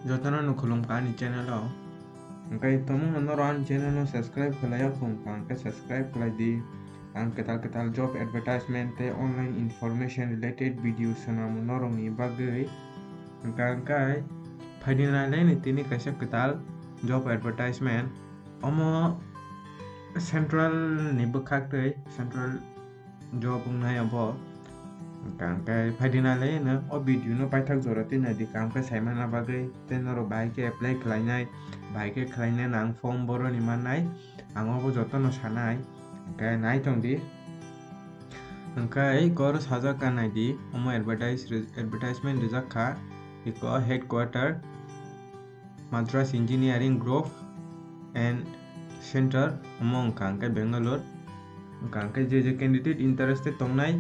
Jotono no Khulumkha ni channel o. Angkai tomong nonoran channel no subscribe khalaya Khulumkha angkai subscribe khalai di ang ketal job advertisement te online information related videos sanam norong ni bagai angkai phaidina lai ni tini kaisa ketal job advertisement omo central ni bukhak tei central job ungnai abo angkai phaidina lai na o video no paithak jorati na di angkai saimana bagai tenoro bai ke apply khlainai bai ke khlainai nang form boro ni manai angobo jotono sanai angkai nai tongdi angkai kor sajak kanai di omo advertisement rijak kha iko headquarter Madras Engineering Group and Center omo angkai Bangalore angkai je candidate interested tongnai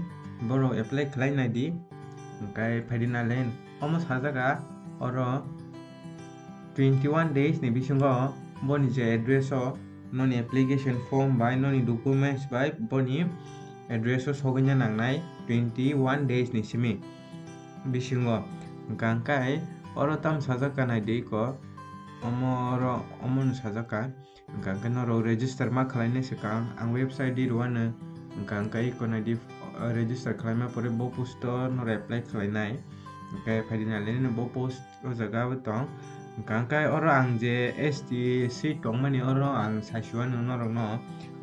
boro apply khlainai di angkai phaidina len omo sajaga oro 21 days ni bisingo boni je address o noni application form by noni documents by boni address o soganya nangnai 21 days ni simi bisingo angkai oro tam sajaka nai de ko omo no sajaka angkai noro register ma khlainai sekang ang website di ruana angkai ko nai di register khlaima pore bo post no apply khlainai angkai phaidina len bo post o jaga tong angkai oro ang je ST seat tongmani oro ang saisuan norok no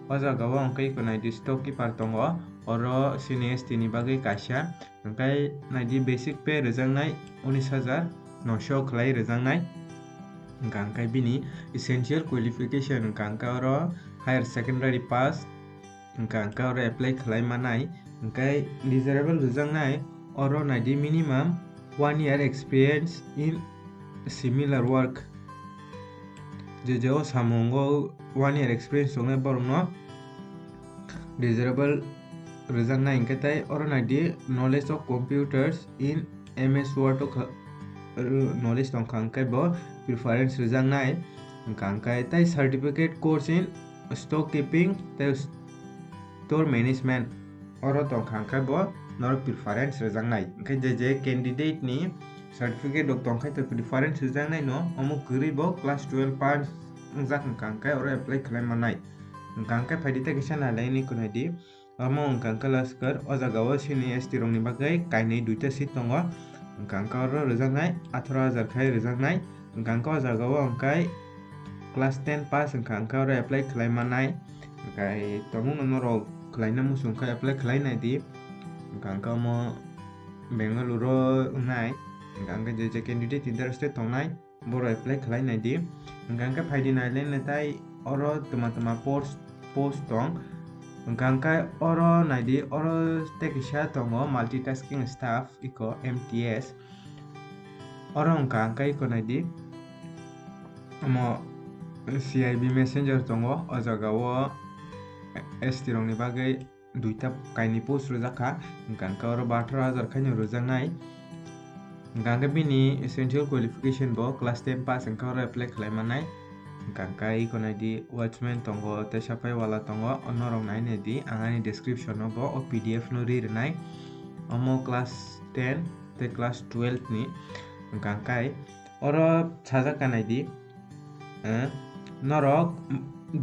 o jaga o angkai ko nai di Storekeeper tongo oro sini ST ni bagai kaisa angkai nai di basic pay rejangnai 19,900 khlai rejangnai angkai bini essential qualification angkai oro higher secondary pass angkai oro apply khlai manai angkai desirable rejangnai oro nai di minimum 1 year experience in similar work je samongo 1 year experience songnai borno desirable rejangnai angkai tai oro nai di knowledge of computers in MS Word knowledge tongkha angkai bo preference rejangnai angkai tai certificate course in storekeeping tai store management oro tongkha angkai bo nor preference rejangnai angkai je candidate ni certificate dok tongkai to preference rejangnai no omo guri bo class 12 pass jak angkai oro apply khlaimanai angkai phaidita kisa nalai ni kunai di omo angkai laskar o jaga o sini ST rong ni bagai kainai duita seat tongo angkai oro rejangnai 18,000 khai rejangnai angkai o jaga o angkai class 10 pass angkai oro apply khlaimanai angkai tomung norok khlaina musungkai apply khlainai di angkai mo Bangalore ungnai angkai je candidate interested tongnai boro apply khlainai di angkai phaidina len tai oro tuma post tong angkai oro nai di oro tekisa tongo multitasking staff iko MTS oro angkai ko nai di omo CIB messenger tongo o jaga o ST rong ni bagai duita kaini post rojaka angkai oro 18,000 khaino rojangnai angkai bini essential qualification bo class 10 pass angkai oro apply khlaimanai angkai ko nai di watchman tongo te sapai wala tongo onorok nai ne di angani description no bo o PDF no rirnai omo class 10 te class 12 ni angkai oro sajaka nai di norok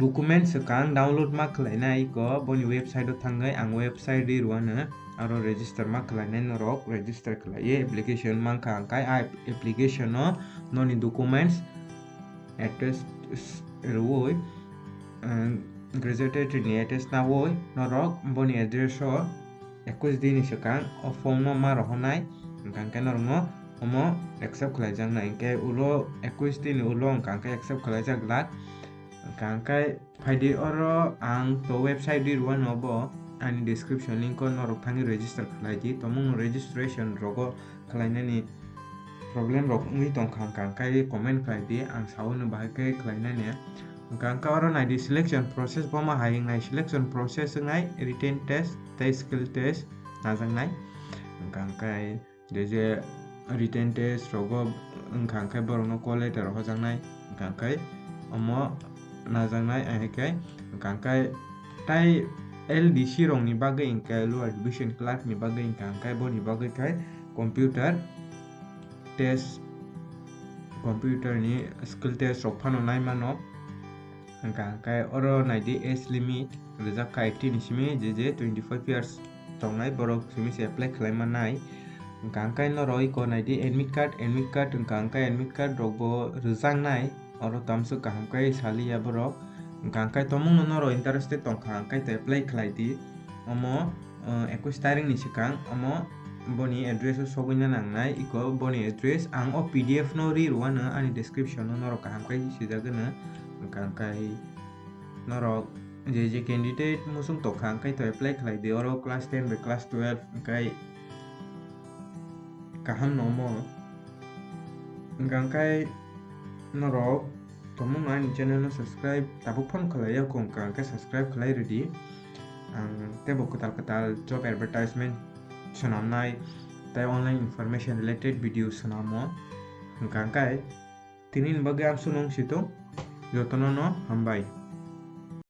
document sekang download ma khlainai ko boni website o thangai ang website di ruana aro register ma khlainai norok register khlaiye application mangkha angkai application no noni documents attest ruoi graduated ni attest na woi norok boni address o 21 din sekang o form no ma rohonai angkai norok no omo accept khlaijak na angkai ulo 21 din ulo angkai accept khlaijak lak angkai phaidi oro ang to website di ruano bo ani description link ko norok thangi register khlaidi tomung registration rogo khlainani problem rok ungui tongkha angkai comment khlaidi ang sauna bahai khlainani angkai oro nai di selection process bo ma haing nai selection process ngai written test tai skill test najangnai angkai je written test rogo angkai borokno call letter hojangnai angkai omo najangnai angkai tai LDC rong ni bagai angkai lower division clerk ni bagai angkai bo ni bagai kai computer test computer ni skill test rok phano nai mano hangkai oro naidi age limit rijak ka 18 simi je 25 years tongnai borok simi se apply khlaima nai hangkai no roi ko naidi admit card hangkai admit card rok bo rijak nai oro tamsu hangkai salia borok hangkai tomung no ro interested tongkha hangkai te apply khlai di omo 21 tarik ni sikang omo boni address sogina nangnai iko boni address ang o pdf no ri ruana ani description no ro hangkai sijagana hangkai norok je candidate musung to hangkai to apply khlai di oro class 10 by class 12 hangkai kaham nomo hangkai norok tomung ani channel no subscribe tabuk phone khlai ko hangkai subscribe khlai ready ang tebo ketal job advertisement sonamnai tai online information related video sonamo hangkai tinin bagi am sunong situ jotono no Hambai.